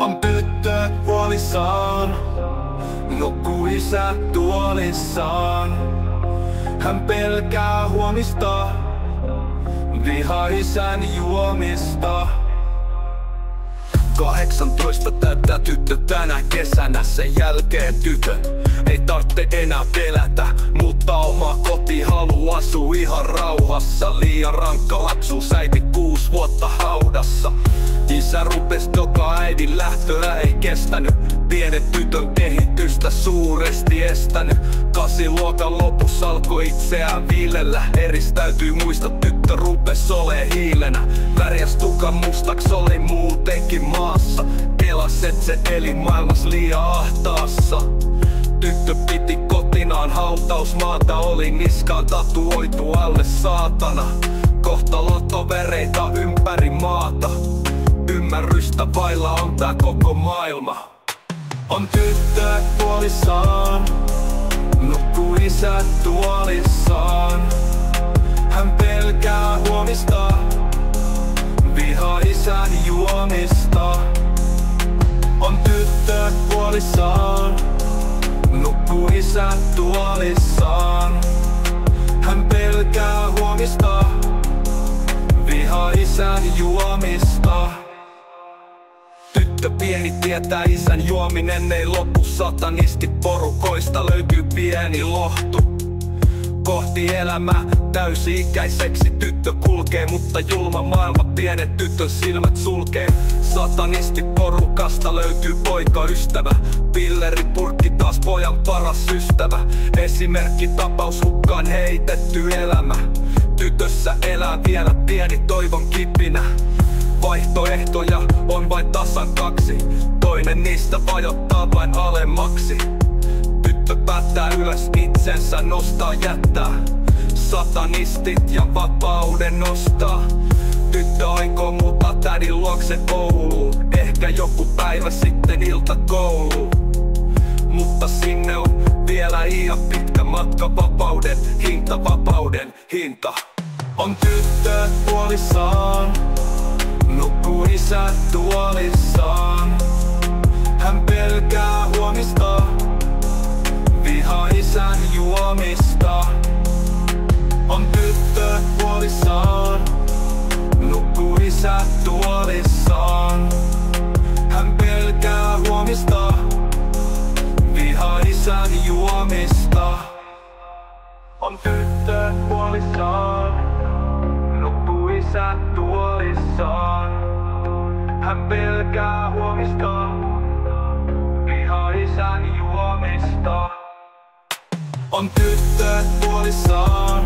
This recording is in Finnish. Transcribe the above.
On tyttö huolissaan, nukkuu isä tuolissaan. Hän pelkää huomista, vihaa isän juomista. 18 täyttää tyttö tänä kesänä, sen jälkeen tytön ei tarvitse enää pelätä, mutta oma koti halu asuu ihan rauhassa. Liian rankka lapsuus, äiti 6 vuotta haudassa. Isä rupes joka äidin lähtöä ei kestänyt, pienen tytön kehitystä suuresti estänyt. 8-luokan lopussa alkoi itseään viilellä, eristäytyi muista, tyttö rupes olee hiilenä. Värjäs tukan mustaks, oli muutenkin maassa, kelas et se eli maailmas liian ahtaassa. Tyttö piti kotinaan hautausmaata, oli niskaan tatuoitu alle saatana. Kohtalot tovereita ympäri maata, ymmärrystä vailla on tää koko maailma. On tyttö huolissaan, nukkuu isä tuolissaan. Hän pelkää huomista, vihaa isän juomista. On tyttö huolissaan, nukkuu isä tuolissaan. Hän pelkää huomista, vihaa isän juomista. Tyttö pieni tietää, isän juominen ei lopu. Satanisti porukoista löytyy pieni lohtu. Kohti elämää täysi-ikäiseksi tyttö kulkee, mutta julma maailma pienet tytön silmät sulkee. Satanisti porukasta löytyy poikaystävä, pilleripurkki taas pojan paras ystävä. Esimerkki tapaus, hukkaan heitetty elämä. Tytössä elää vielä pieni toivon kipinä. Vaihtoehtoja on vain tasan 2, toinen niistä vajottaa vain alemmaksi. Tyttö päättää ylös itsensä, nostaa jättää satanistit ja vapauden nostaa. Tyttö aikoo muuttaa tädin luokse kouluun, ehkä joku päivä sitten iltakouluun. Mutta sinne on vielä liian pitkä matka, vapauden hinta, vapauden hinta. On tyttö huolissaan, nukkuu isä tuolissaan. Hän pelkää huomista, vihaa isän juomista. On tyttö huolissaan, nukkuu isä tuolissaan. Hän pelkää huomista, vihaa isän juomista. On tyttö huolissaan, nukkuu isä tuolissaan. Hän pelkää huomista, vihaa isän juomista. On tyttö huolissaan,